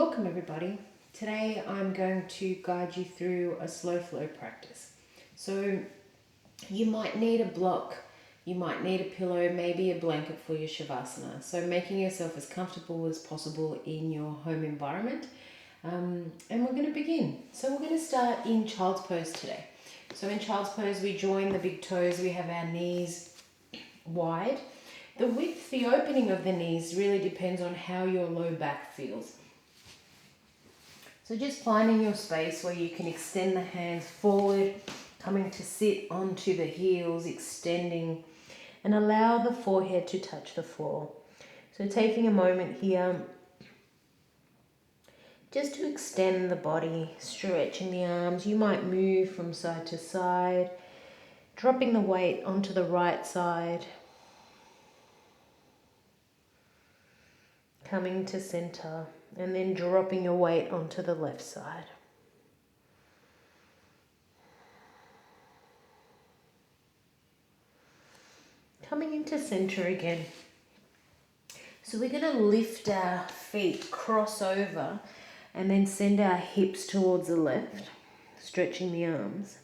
welcome everybody. Today I'm going to guide you through a slow flow practice. So you might need a block, you might need a pillow, maybe a blanket for your Shavasana. So making yourself as comfortable as possible in your home environment. And we're going to begin. So we're going to start in Child's Pose today. So in Child's Pose we join the big toes, we have our knees wide. The width, the opening of the knees really depends on how your low back feels. So just finding your space where you can extend the hands forward, coming to sit onto the heels, extending, and allow the forehead to touch the floor. So taking a moment here just to extend the body, stretching the arms. You might move from side to side, dropping the weight onto the right side, coming to center, and then dropping your weight onto the left side. Coming into center again. So we're going to lift our feet, cross over, and then send our hips towards the left, stretching the arms.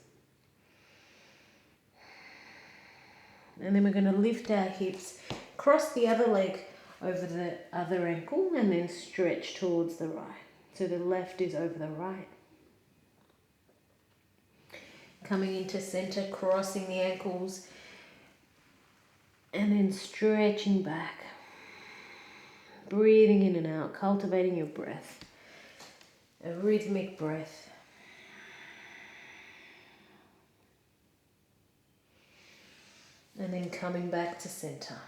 And then we're going to lift our hips, cross the other leg over the other ankle, and then stretch towards the right. So the left is over the right. Coming into center, crossing the ankles, and then stretching back. Breathing in and out, cultivating your breath. A rhythmic breath. And then coming back to center.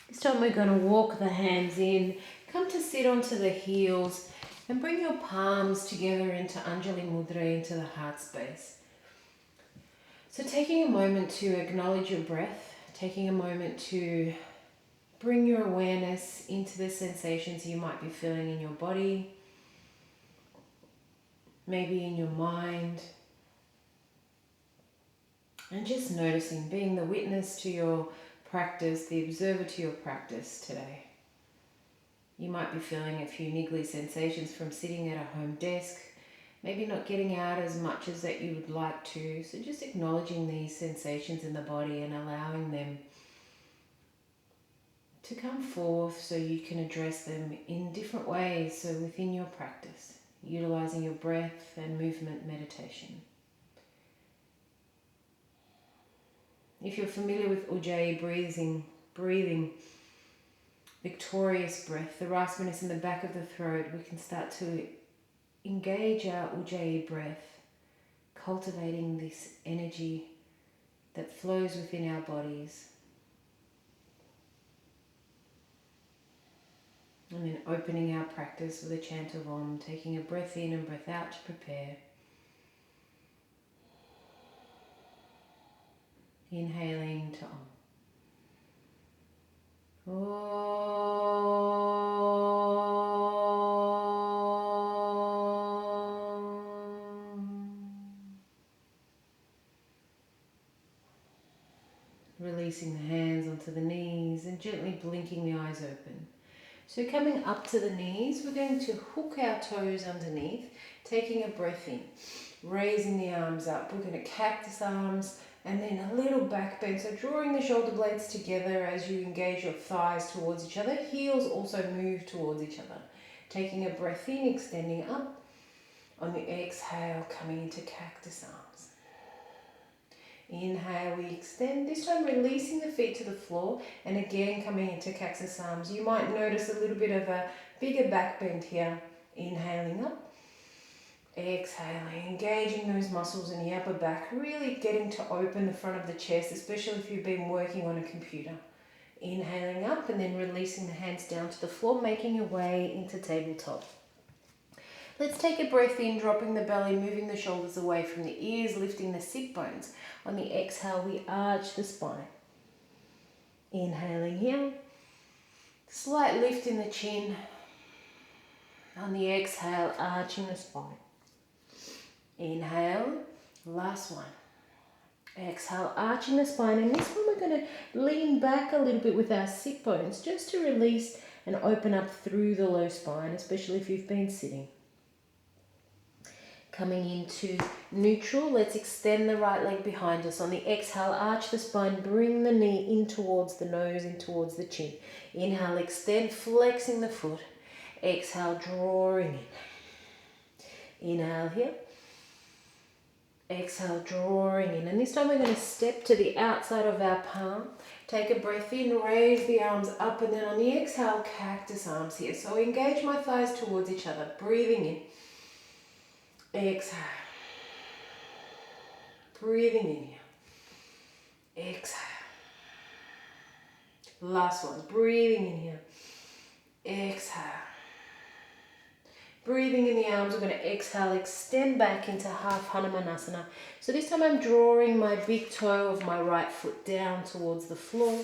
This time we're going to walk the hands in, come to sit onto the heels, and bring your palms together into Anjali Mudra, into the heart space. So taking a moment to acknowledge your breath, taking a moment to bring your awareness into the sensations you might be feeling in your body, maybe in your mind, and just noticing, being the witness to your practice, the observer to your practice today. You might be feeling a few niggly sensations from sitting at a home desk, maybe not getting out as much as that you would like to. So just acknowledging these sensations in the body and allowing them to come forth so you can address them in different ways. So within your practice, utilizing your breath and movement meditation. If you're familiar with Ujjayi breathing, victorious breath, the raspiness in the back of the throat, we can start to engage our Ujjayi breath, cultivating this energy that flows within our bodies. And then opening our practice with a chant of Om, taking a breath in and breath out to prepare. Inhaling to Om. Releasing the hands onto the knees and gently blinking the eyes open. So coming up to the knees, we're going to hook our toes underneath, taking a breath in, raising the arms up. We're going to cactus arms and then a little back bend. So drawing the shoulder blades together as you engage your thighs towards each other. Heels also move towards each other. Taking a breath in, extending up. On the exhale, coming into cactus arms. Inhale, we extend, this time releasing the feet to the floor and again coming into cactus arms. You might notice a little bit of a bigger back bend here. Inhaling up, exhaling, engaging those muscles in the upper back, really getting to open the front of the chest, especially if you've been working on a computer. Inhaling up and then releasing the hands down to the floor, making your way into tabletop. Let's take a breath in, dropping the belly, moving the shoulders away from the ears, lifting the sit bones. On the exhale, we arch the spine. Inhaling here. Slight lift in the chin. On the exhale, arching the spine. Inhale. Last one. Exhale, arching the spine. And this one we're going to lean back a little bit with our sit bones just to release and open up through the low spine, especially if you've been sitting. Coming into neutral, let's extend the right leg behind us. On the exhale, arch the spine, bring the knee in towards the nose, in towards the chin. Inhale, extend, flexing the foot. Exhale, drawing in. Inhale here. Exhale, drawing in. And this time we're going to step to the outside of our palm. Take a breath in, raise the arms up, and then on the exhale, cactus arms here. So engage my thighs towards each other, breathing in. Exhale. Breathing in here. Exhale. Last one. Breathing in here. Exhale. Breathing in the arms. We're going to exhale, extend back into half Hanumanasana. So this time I'm drawing my big toe of my right foot down towards the floor.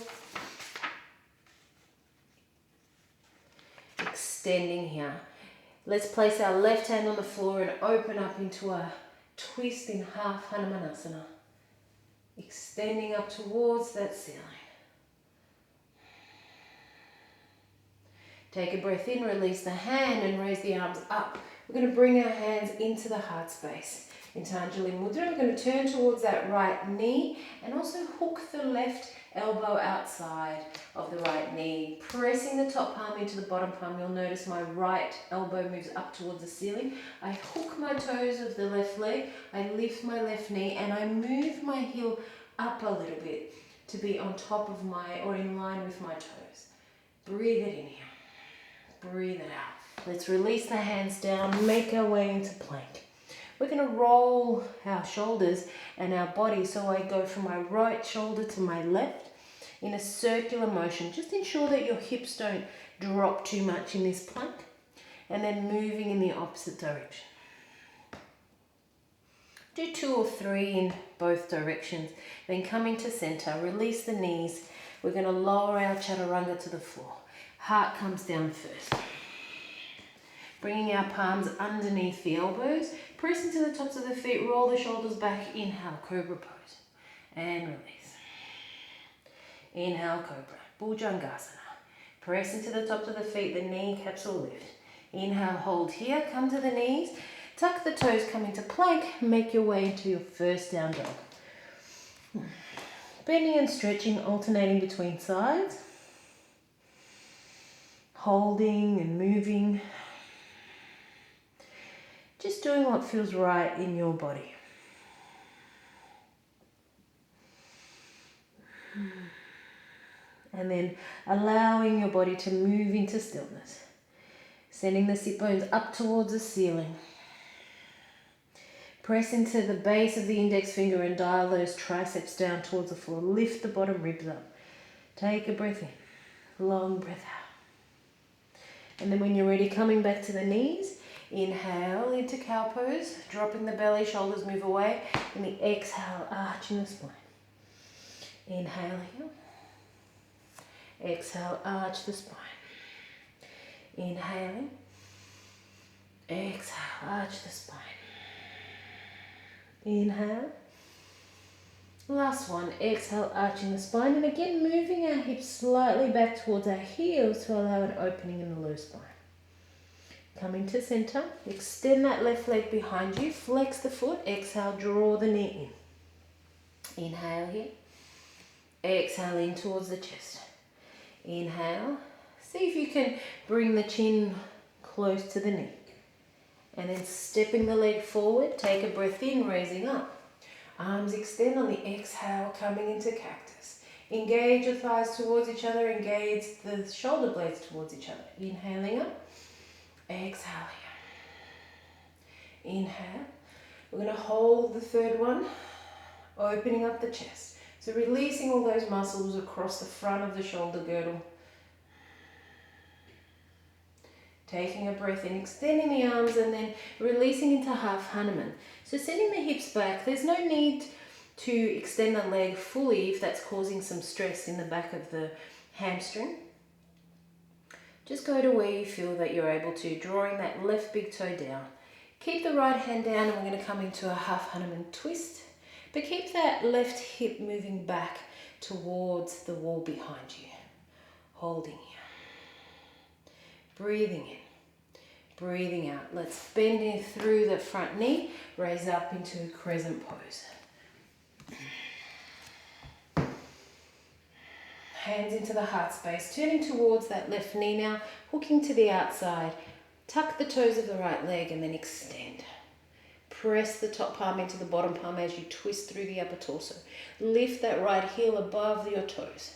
Extending here. Let's place our left hand on the floor and open up into a twist in half Hanumanasana. Extending up towards that ceiling. Take a breath in, release the hand and raise the arms up. We're going to bring our hands into the heart space. Into Anjali Mudra, we're going to turn towards that right knee and also hook the left elbow outside of the right knee. Pressing the top palm into the bottom palm, you'll notice my right elbow moves up towards the ceiling. I hook my toes of the left leg, I lift my left knee and I move my heel up a little bit to be on top of my, or in line with my toes. Breathe it in here. Breathe it out. Let's release the hands down, make our way into plank. We're going to roll our shoulders and our body, so I go from my right shoulder to my left in a circular motion. Just ensure that your hips don't drop too much in this plank, and then moving in the opposite direction. Do 2 or 3 in both directions, then coming to center, release the knees. We're going to lower our Chaturanga to the floor. Heart comes down first. Bringing our palms underneath the elbows, press into the tops of the feet, roll the shoulders back, inhale, Cobra Pose, and release. Inhale, Cobra, Bhujangasana. Press into the tops of the feet, the kneecaps will lift. Inhale, hold here, come to the knees, tuck the toes, come into plank, make your way into your first down dog. Bending and stretching, alternating between sides. Holding and moving. Just doing what feels right in your body. And then allowing your body to move into stillness. Sending the sit bones up towards the ceiling. Press into the base of the index finger and dial those triceps down towards the floor. Lift the bottom ribs up. Take a breath in. Long breath out. And then when you're ready, coming back to the knees. Inhale into cow pose, dropping the belly, shoulders move away. And the exhale, arching the spine. Inhale here. Exhale, arch the spine. Inhaling. Exhale, arch the spine. Inhale. Last one, exhale, arching the spine. And again, moving our hips slightly back towards our heels to allow an opening in the low spine. Coming to center, extend that left leg behind you, flex the foot, exhale, draw the knee in. Inhale here, exhale in towards the chest. Inhale, see if you can bring the chin close to the knee. And then stepping the leg forward, take a breath in, raising up. Arms extend on the exhale, coming into cactus. Engage the thighs towards each other, engage the shoulder blades towards each other. Inhaling up. Exhale here. Inhale. We're going to hold the third one, opening up the chest. So releasing all those muscles across the front of the shoulder girdle. Taking a breath in, extending the arms and then releasing into half Hanuman. So sending the hips back. There's no need to extend the leg fully if that's causing some stress in the back of the hamstring. Just go to where you feel that you're able to, drawing that left big toe down. Keep the right hand down and we're going to come into a half Hanuman twist. But keep that left hip moving back towards the wall behind you. Holding here. Breathing in. Breathing out. Let's bend in through the front knee. Raise up into Crescent Pose. Hands into the heart space. Turning towards that left knee now. Hooking to the outside. Tuck the toes of the right leg and then extend. Press the top palm into the bottom palm as you twist through the upper torso. Lift that right heel above your toes.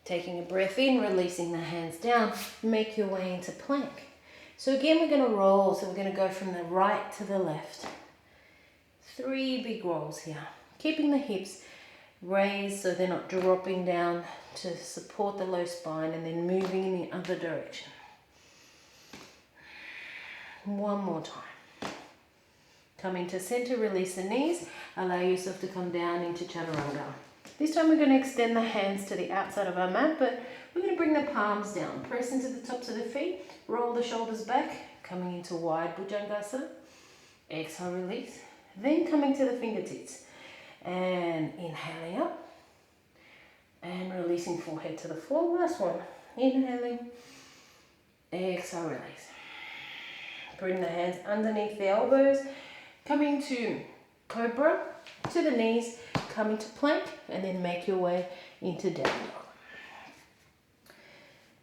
Taking a breath in, releasing the hands down, make your way into plank. So again, we're going to roll. So we're going to go from the right to the left. 3 big rolls here. Keeping the hips raised so they're not dropping down to support the low spine, and then moving in the other direction. One more time. Come into center, release the knees. Allow yourself to come down into Chaturanga. This time we're going to extend the hands to the outside of our mat, but we're going to bring the palms down. Press into the tops of the feet. Roll the shoulders back. Coming into wide Bhujangasana. Exhale, release. Then coming to the fingertips. And inhaling up. And releasing forehead to the floor. Last one. Inhaling. Exhale, release. Bring the hands underneath the elbows. Coming to cobra, to the knees. Coming to plank. And then make your way into down dog.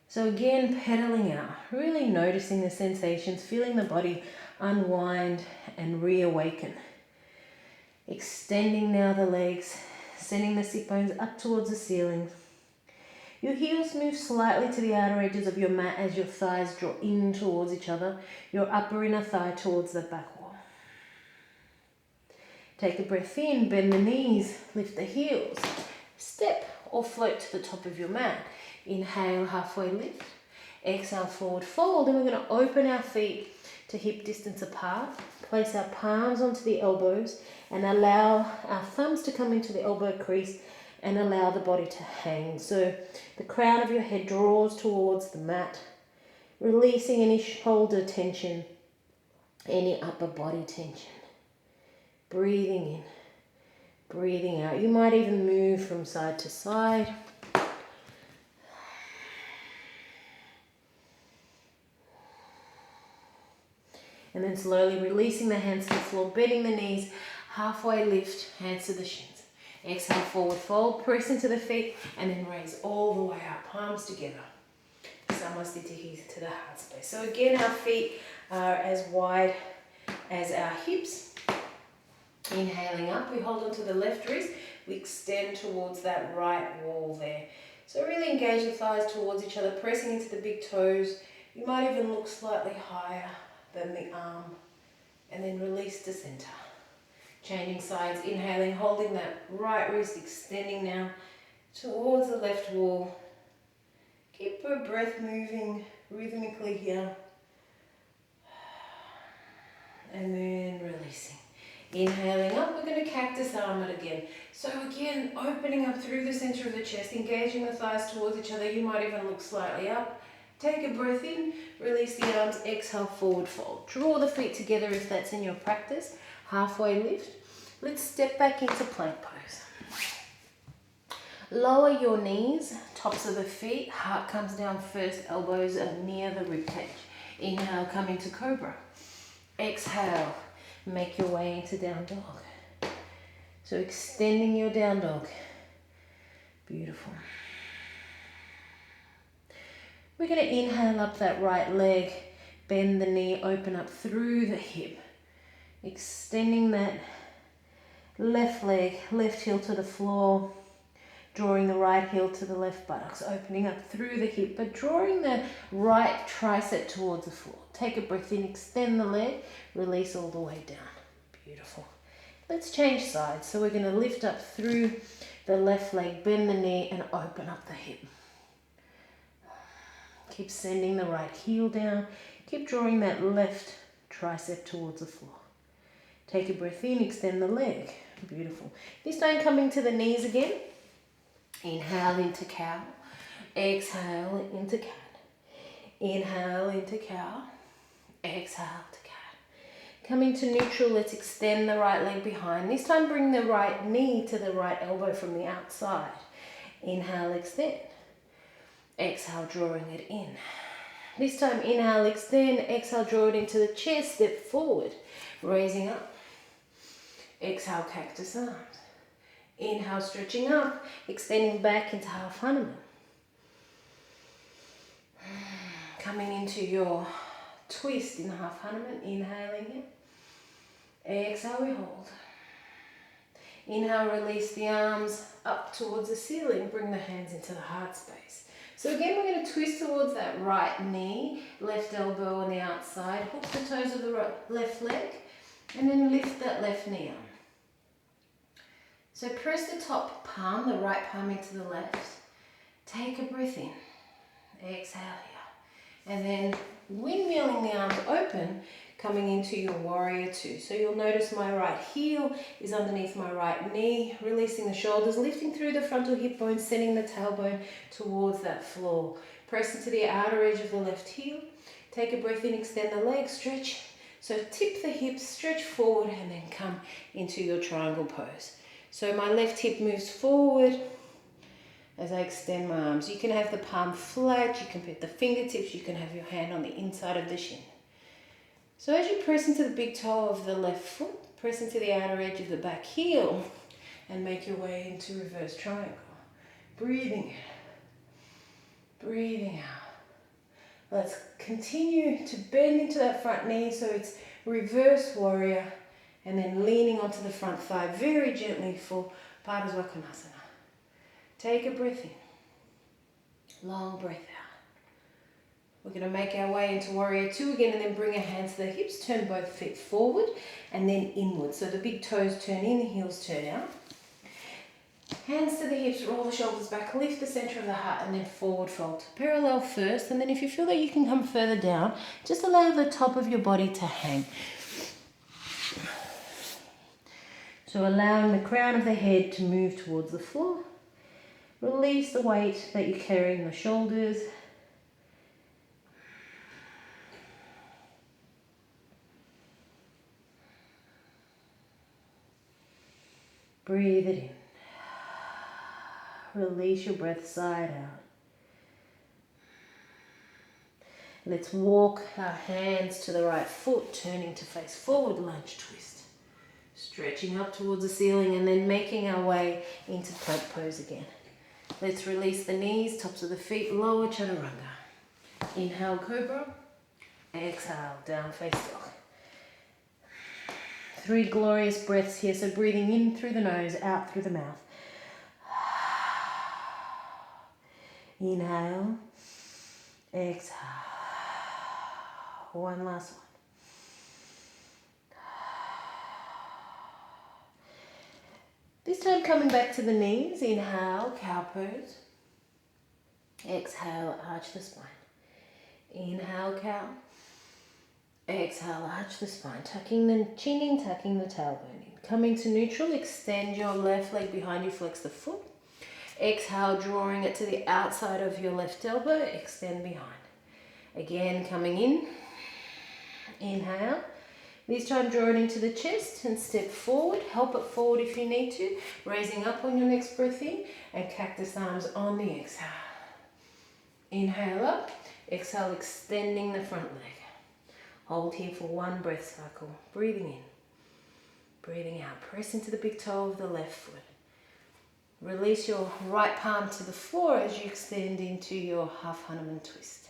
So again, pedaling out. Really noticing the sensations. Feeling the body unwind and reawaken. Extending now the legs. Sending the sit bones up towards the ceiling. Your heels move slightly to the outer edges of your mat as your thighs draw in towards each other. Your upper inner thigh towards the back wall. Take a breath in, bend the knees, lift the heels. Step or float to the top of your mat. Inhale, halfway lift. Exhale, forward fold. And we're going to open our feet to hip distance apart. Place our palms onto the elbows and allow our thumbs to come into the elbow crease and allow the body to hang. So the crown of your head draws towards the mat, releasing any shoulder tension, any upper body tension. Breathing in, breathing out. You might even move from side to side. And then slowly releasing the hands to the floor, bending the knees, halfway lift, hands to the shins. Exhale, forward fold, press into the feet, and then raise all the way up, palms together. Samasthiti to the heart space. So again, our feet are as wide as our hips. Inhaling up, we hold onto the left wrist, we extend towards that right wall there. So really engage the thighs towards each other, pressing into the big toes. You might even look slightly higher than the arm, and then release to center. Changing sides, inhaling, holding that right wrist, extending now towards the left wall. Keep your breath moving rhythmically here. And then releasing. Inhaling up, we're going to cactus arm it again. So again, opening up through the center of the chest, engaging the thighs towards each other. You might even look slightly up. Take a breath in, release the arms, exhale, forward fold. Draw the feet together if that's in your practice. Halfway lift. Let's step back into plank pose. Lower your knees, tops of the feet, heart comes down first, elbows are near the rib cage. Inhale, come into cobra. Exhale, make your way into down dog. So extending your down dog. Beautiful. We're going to inhale up that right leg, bend the knee, open up through the hip. Extending that left leg, left heel to the floor, drawing the right heel to the left buttocks, opening up through the hip, but drawing the right tricep towards the floor. Take a breath in, extend the leg, release all the way down. Beautiful. Let's change sides. So we're going to lift up through the left leg, bend the knee, and open up the hip. Keep sending the right heel down. Keep drawing that left tricep towards the floor. Take a breath in, extend the leg. Beautiful. This time coming to the knees again. Inhale into cow. Exhale into cat. Inhale into cow. Exhale to cat. Coming to neutral, let's extend the right leg behind. This time bring the right knee to the right elbow from the outside. Inhale, extend. Exhale, drawing it in. This time, inhale, extend. Exhale, draw it into the chest. Step forward, raising up. Exhale, cactus arms. Inhale, stretching up, extending back into half Hanuman. Coming into your twist in half Hanuman, inhaling in. Exhale, we hold. Inhale, release the arms up towards the ceiling. Bring the hands into the heart space. So again, we're going to twist towards that right knee, left elbow on the outside. Hook the toes of the left leg, and then lift that left knee up. So press the top palm, the right palm into the left. Take a breath in. Exhale here. And then windmilling the arms open, coming into your warrior two. So you'll notice my right heel is underneath my right knee, releasing the shoulders, lifting through the frontal hip bone, sending the tailbone towards that floor. Press into the outer edge of the left heel. Take a breath in, extend the legs, stretch. So tip the hips, stretch forward, and then come into your triangle pose. So my left hip moves forward as I extend my arms. You can have the palm flat, you can put the fingertips, you can have your hand on the inside of the shin. So as you press into the big toe of the left foot, press into the outer edge of the back heel and make your way into reverse triangle. Breathing in, breathing out. Let's continue to bend into that front knee so it's reverse warrior, and then leaning onto the front thigh very gently for Hanumanasana. Take a breath in. Long breath out. We're going to make our way into warrior two again, and then bring our hands to the hips. Turn both feet forward and then inward. So the big toes turn in, the heels turn out. Hands to the hips, roll the shoulders back, lift the center of the heart, and then forward fold. Parallel first, and then if you feel that you can come further down, just allow the top of your body to hang. So allowing the crown of the head to move towards the floor. Release the weight that you carry in the shoulders. Breathe it in. Release your breath side out. Let's walk our hands to the right foot, turning to face forward, lunge twist. Stretching up towards the ceiling and then making our way into plank pose again. Let's release the knees, tops of the feet, lower Chaturanga. Inhale, cobra. Exhale, down face dog. 3 glorious breaths here. So breathing in through the nose, out through the mouth. Inhale. Exhale. One last one. This time coming back to the knees. Inhale, cow pose. Exhale, arch the spine. Inhale, cow. Exhale, arch the spine. Tucking the chin in, tucking the tailbone in. Coming to neutral, extend your left leg behind you, flex the foot. Exhale, drawing it to the outside of your left elbow, extend behind. Again, coming in. Inhale. This time draw it into the chest and step forward. Help it forward if you need to. Raising up on your next breath in and cactus arms on the exhale. Inhale up. Exhale, extending the front leg. Hold here for one breath cycle. Breathing in. Breathing out. Press into the big toe of the left foot. Release your right palm to the floor as you extend into your half Hanuman twist.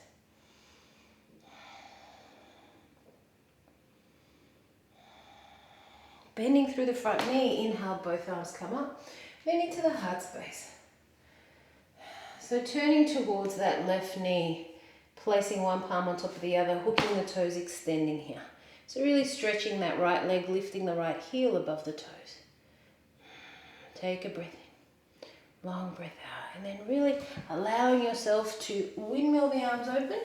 Bending through the front knee, inhale, both arms come up, then into the heart space. So turning towards that left knee, placing one palm on top of the other, hooking the toes, extending here. So really stretching that right leg, lifting the right heel above the toes. Take a breath in, long breath out, and then really allowing yourself to windmill the arms open,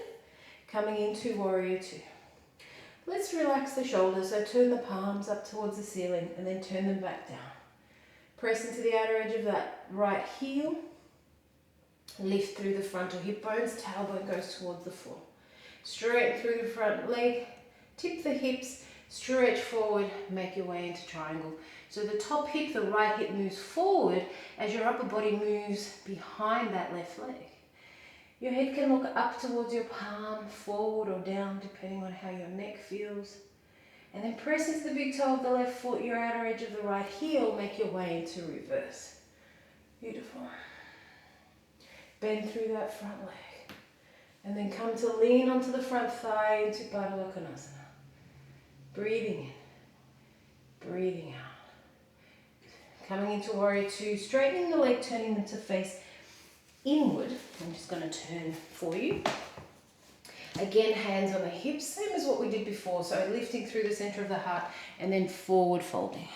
coming into warrior two. Let's relax the shoulders, so turn the palms up towards the ceiling and then turn them back down. Press into the outer edge of that right heel. Lift through the frontal hip bones, tailbone goes towards the floor. Straight through the front leg, tip the hips, Stretch forward, make your way into triangle. So the top hip, the right hip moves forward as your upper body moves behind that left leg. Your head can look up towards your palm, forward or down, depending on how your neck feels. And then press into the big toe of the left foot, your outer edge of the right heel, make your way into reverse. Beautiful. Bend through that front leg. And then come to lean onto the front thigh into Hanumanasana. Breathing in, breathing out. Coming into Warrior Two, straightening the leg, turning them to face inward. I'm just going to turn for you. Again, hands on the hips, same as what we did before. So lifting through the center of the heart and then forward folding.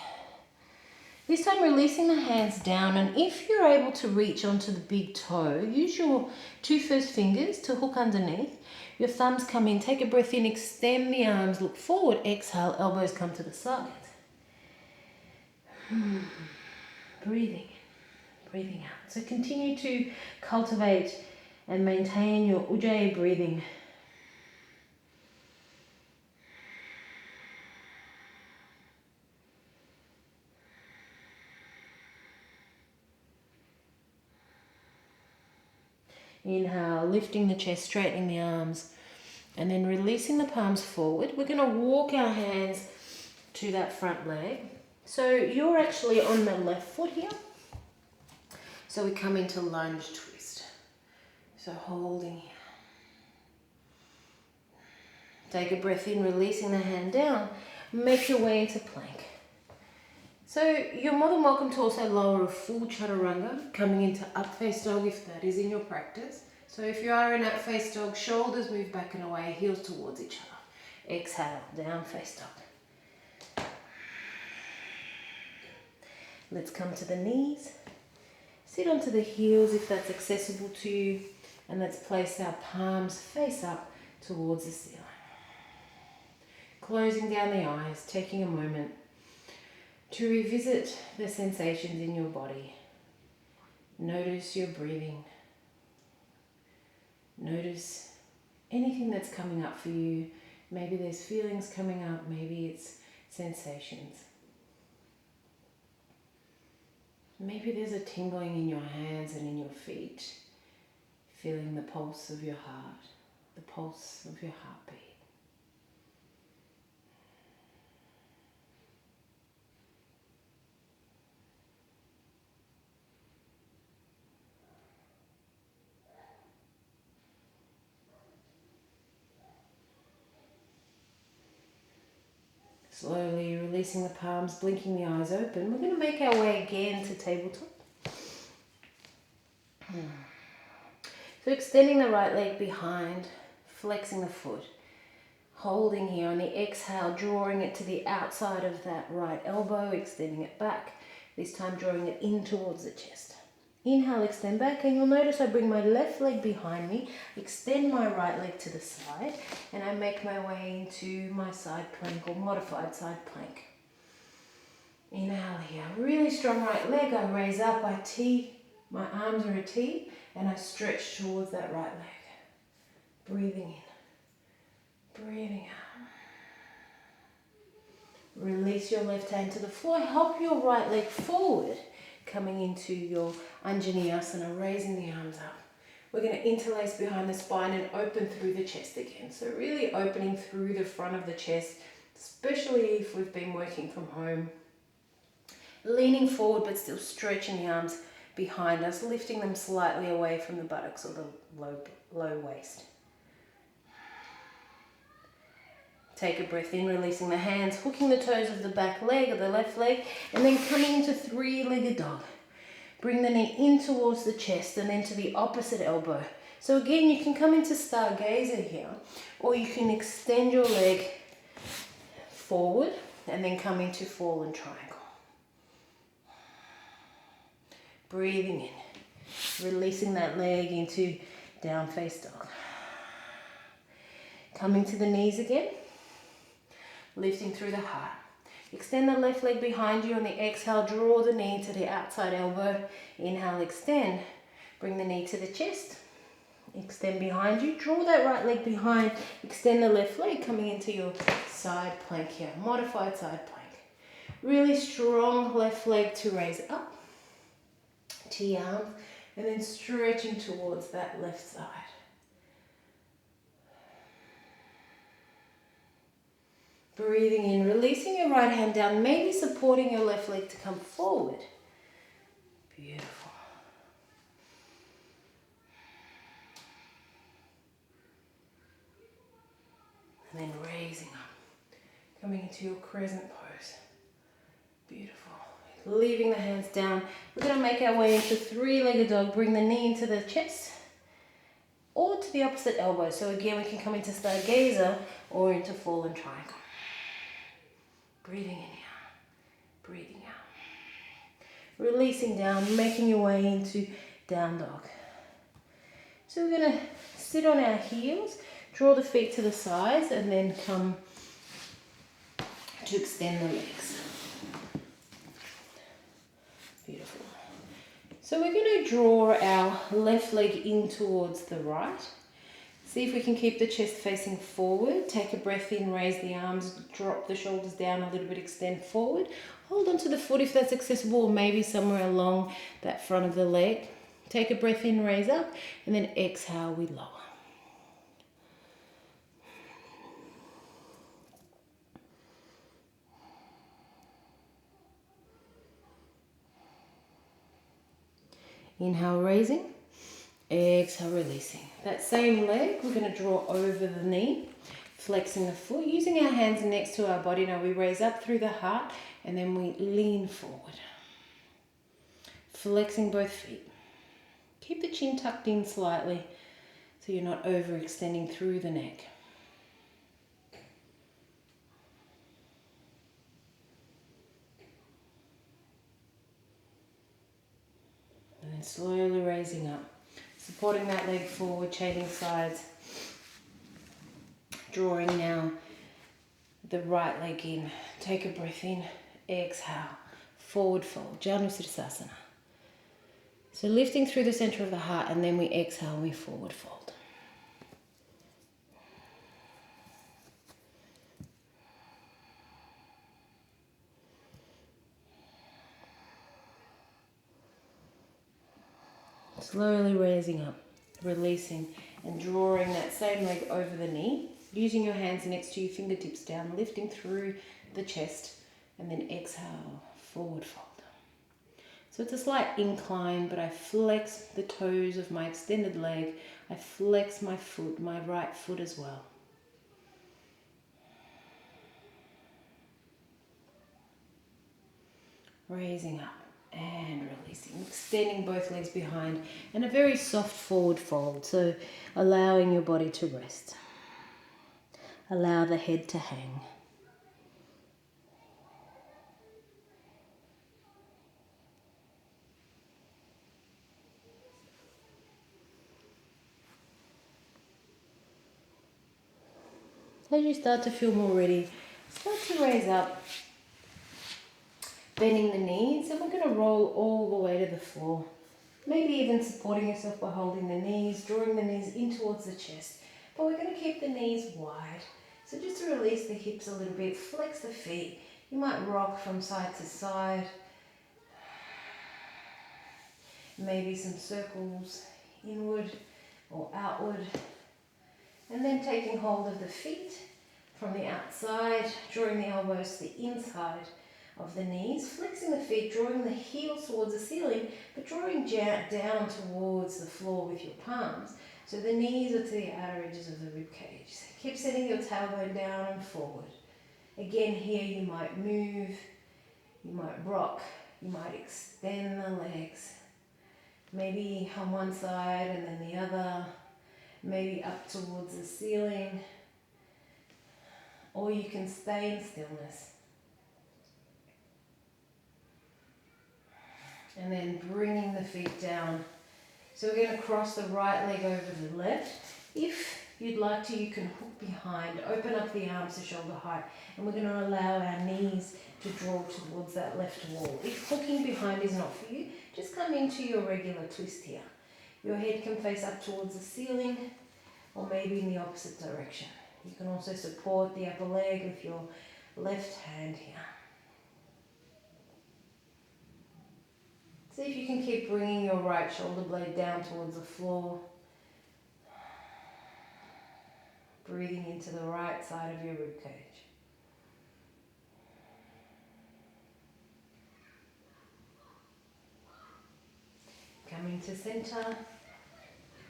This time releasing the hands down, and if you're able to reach onto the big toe, use your 2 first fingers to hook underneath. Your thumbs come in, take a breath in, extend the arms, look forward, exhale, elbows come to the side. Breathing in, breathing out. So continue to cultivate and maintain your Ujjayi breathing. Inhale, lifting the chest, straightening the arms, and then releasing the palms forward. We're going to walk our hands to that front leg. So you're actually on the left foot here. So we come into lunge twist. So holding here. Take a breath in, releasing the hand down. Make your way into plank. So you're more than welcome to also lower a full Chaturanga, coming into up face dog if that is in your practice. So if you are in up face dog, shoulders move back and away, heels towards each other. Exhale, down face dog. Let's come to the knees. Sit onto the heels if that's accessible to you. And let's place our palms face up towards the ceiling. Closing down the eyes, taking a moment to revisit the sensations in your body. Notice your breathing. Notice anything that's coming up for you. Maybe there's feelings coming up, maybe it's sensations. Maybe there's a tingling in your hands and in your feet, feeling the pulse of your heart, the pulse of your heartbeat. Slowly releasing the palms, blinking the eyes open. We're going to make our way again to tabletop. So extending the right leg behind, flexing the foot, holding here on the exhale, drawing it to the outside of that right elbow, extending it back, this time drawing it in towards the chest. Inhale, extend back, and you'll notice I bring my left leg behind me, extend my right leg to the side, and I make my way into my side plank or modified side plank. Inhale here, really strong right leg, I raise up, I T, my arms are a T, and I stretch towards that right leg. Breathing in, breathing out. Release your left hand to the floor, help your right leg forward, coming into your Anjali, raising the arms up. We're going to interlace behind the spine and open through the chest again. So really opening through the front of the chest, especially if we've been working from home. Leaning forward but still stretching the arms behind us, lifting them slightly away from the buttocks or the low waist. Take a breath in, releasing the hands, hooking the toes of the back leg or the left leg, and then coming into three-legged dog. Bring the knee in towards the chest and then to the opposite elbow. So again, you can come into stargazer here, or you can extend your leg forward and then come into fallen triangle. Breathing in, releasing that leg into down face dog. Coming to the knees again. Lifting through the heart. Extend the left leg behind you on the exhale, draw the knee to the outside elbow. Inhale, extend. Bring the knee to the chest. Extend behind you. Draw that right leg behind. Extend the left leg coming into your side plank here. Modified side plank. Really strong left leg to raise up to your arms and then stretching towards that left side. Breathing in, releasing your right hand down, maybe supporting your left leg to come forward. Beautiful. And then raising up, coming into your crescent pose. Beautiful. Leaving the hands down. We're going to make our way into three-legged dog. Bring the knee into the chest or to the opposite elbow. So again, we can come into stargazer or into fallen triangle. Breathing in here, breathing out. Releasing down, making your way into down dog. So we're going to sit on our heels, draw the feet to the sides, and then come to extend the legs. Beautiful. So we're going to draw our left leg in towards the right. See if we can keep the chest facing forward. Take a breath in, raise the arms, drop the shoulders down a little bit, extend forward. Hold onto the foot if that's accessible, or maybe somewhere along that front of the leg. Take a breath in, raise up, and then exhale, we lower. Inhale, raising. Exhale, releasing. That same leg, we're going to draw over the knee, flexing the foot, using our hands next to our body. Now we raise up through the heart and then we lean forward. Flexing both feet. Keep the chin tucked in slightly so you're not overextending through the neck. And then slowly raising up. Supporting that leg forward, chaining sides. Drawing now the right leg in. Take a breath in, exhale, forward fold, Janusirsasana. So lifting through the center of the heart, and then we exhale, we forward fold. Slowly raising up, releasing, and drawing that same leg over the knee, using your hands next to your fingertips down, lifting through the chest, and then exhale, forward fold. So it's a slight incline, but I flex the toes of my extended leg. I flex my foot, my right foot as well. Raising up and releasing, extending both legs behind, and a very soft forward fold, so allowing your body to rest. Allow the head to hang. As you start to feel more ready, start to raise up, bending the knees, and we're going to roll all the way to the floor. Maybe even supporting yourself by holding the knees, drawing the knees in towards the chest. But we're going to keep the knees wide. So just to release the hips a little bit, flex the feet. You might rock from side to side. Maybe some circles inward or outward. And then taking hold of the feet from the outside, drawing the elbows to the inside of the knees, flexing the feet, drawing the heels towards the ceiling, but drawing down towards the floor with your palms. So the knees are to the outer edges of the rib cage. So keep setting your tailbone down and forward. Again, here you might move, you might rock, you might extend the legs. Maybe on one side and then the other. Maybe up towards the ceiling. Or you can stay in stillness. And then bringing the feet down. So we're going to cross the right leg over the left. If you'd like to, you can hook behind, open up the arms to shoulder height, and we're going to allow our knees to draw towards that left wall. If hooking behind is not for you, just come into your regular twist here. Your head can face up towards the ceiling or maybe in the opposite direction. You can also support the upper leg with your left hand here. See if you can keep bringing your right shoulder blade down towards the floor. Breathing into the right side of your ribcage. Coming to center.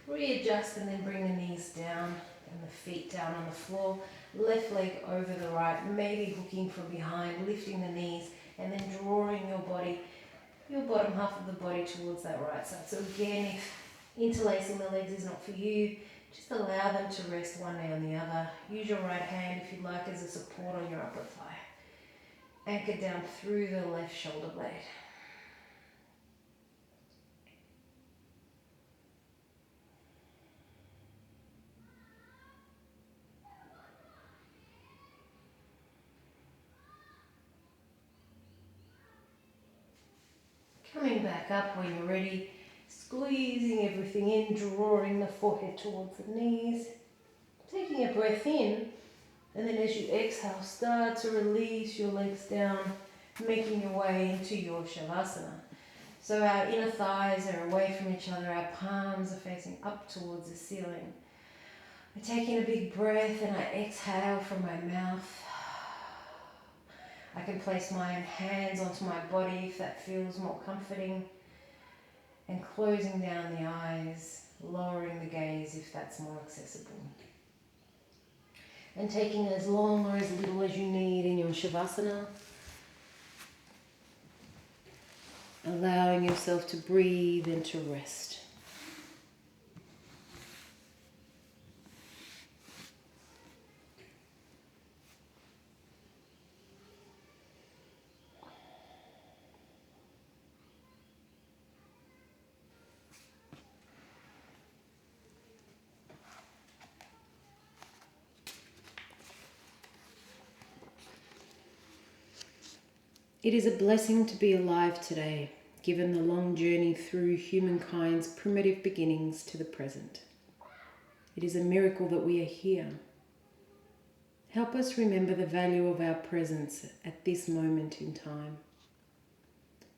Readjust and then bring the knees down and the feet down on the floor. Left leg over the right, maybe hooking from behind, lifting the knees and then drawing your body, your bottom half of the body towards that right side. So again, if interlacing the legs is not for you, just allow them to rest one knee on the other. Use your right hand if you like as a support on your upper thigh. Anchor down through the left shoulder blade. Coming back up when you're ready, squeezing everything in, drawing the forehead towards the knees. Taking a breath in, and then as you exhale, start to release your legs down, making your way into your Shavasana. So our inner thighs are away from each other, our palms are facing up towards the ceiling. I'm taking a big breath and I exhale from my mouth. I can place my hands onto my body if that feels more comforting, and closing down the eyes, lowering the gaze if that's more accessible. And taking as long or as little as you need in your Shavasana, allowing yourself to breathe and to rest. It is a blessing to be alive today, given the long journey through humankind's primitive beginnings to the present. It is a miracle that we are here. Help us remember the value of our presence at this moment in time.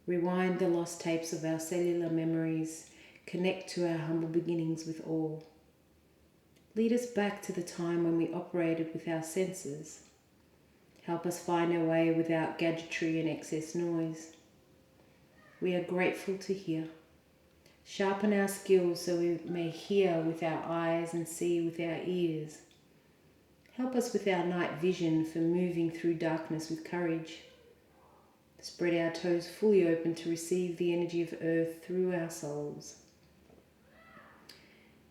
Rewind the lost tapes of our cellular memories, connect to our humble beginnings with awe. Lead us back to the time when we operated with our senses. Help us find our way without gadgetry and excess noise. We are grateful to hear. Sharpen our skills so we may hear with our eyes and see with our ears. Help us with our night vision for moving through darkness with courage. Spread our toes fully open to receive the energy of earth through our souls.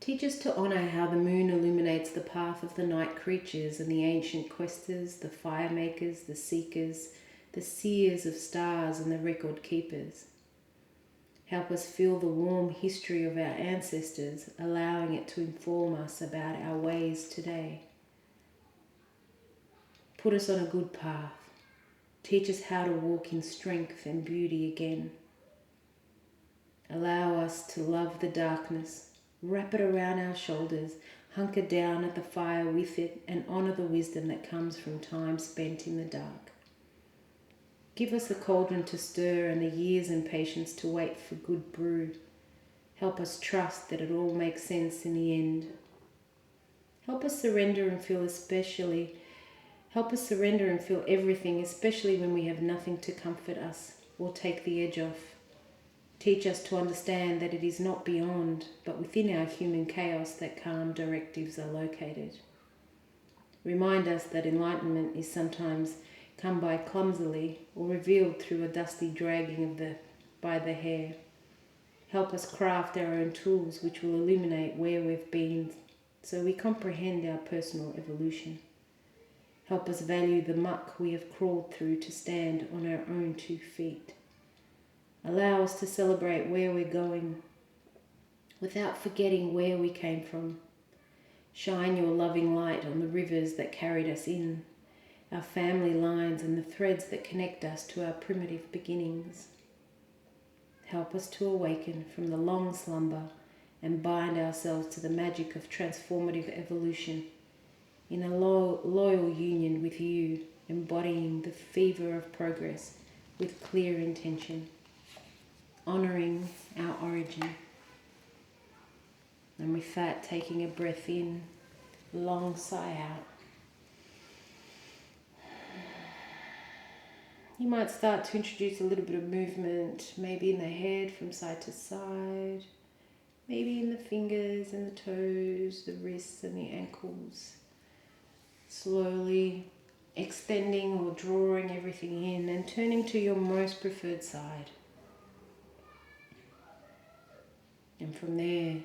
Teach us to honour how the moon illuminates the path of the night creatures and the ancient questers, the fire makers, the seekers, the seers of stars and the record keepers. Help us feel the warm history of our ancestors, allowing it to inform us about our ways today. Put us on a good path. Teach us how to walk in strength and beauty again. Allow us to love the darkness. Wrap it around our shoulders, hunker down at the fire with it, and honour the wisdom that comes from time spent in the dark. Give us the cauldron to stir and the years and patience to wait for good brew. Help us trust that it all makes sense in the end. Help us surrender and feel everything, especially when we have nothing to comfort us or take the edge off. Teach us to understand that it is not beyond, but within our human chaos that calm directives are located. Remind us that enlightenment is sometimes come by clumsily or revealed through a dusty dragging by the hair. Help us craft our own tools which will illuminate where we've been so we comprehend our personal evolution. Help us value the muck we have crawled through to stand on our own 2 feet. Allow us to celebrate where we're going without forgetting where we came from. Shine your loving light on the rivers that carried us in, our family lines and the threads that connect us to our primitive beginnings. Help us to awaken from the long slumber and bind ourselves to the magic of transformative evolution in a loyal union with you, embodying the fever of progress with clear intention, honouring our origin. And with that, taking a breath in, long sigh out. You might start to introduce a little bit of movement, maybe in the head from side to side, maybe in the fingers and the toes, the wrists and the ankles. Slowly extending or drawing everything in and turning to your most preferred side. And from there,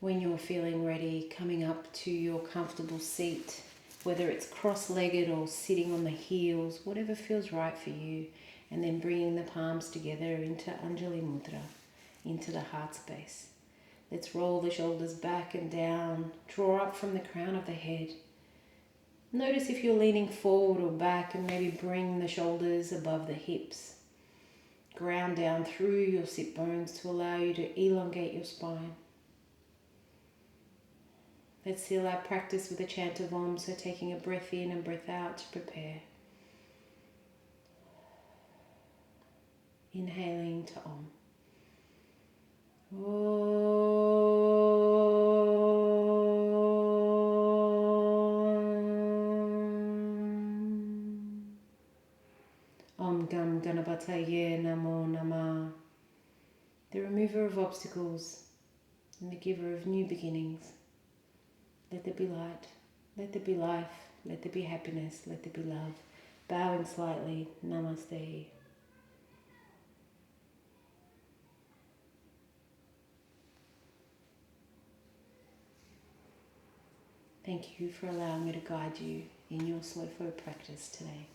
when you're feeling ready, coming up to your comfortable seat, whether it's cross-legged or sitting on the heels, whatever feels right for you, and then bringing the palms together into Anjali Mudra, into the heart space. Let's roll the shoulders back and down, draw up from the crown of the head. Notice if you're leaning forward or back, and maybe bring the shoulders above the hips. Ground down through your sit bones to allow you to elongate your spine. Let's seal our practice with a chant of Om, so taking a breath in and breath out to prepare. Inhaling to Om. Om Gam Ganapataye Namo Namah. The remover of obstacles and the giver of new beginnings. Let there be light, let there be life, let there be happiness, let there be love. Bowing slightly, Namaste. Thank you for allowing me to guide you in your slow flow practice today.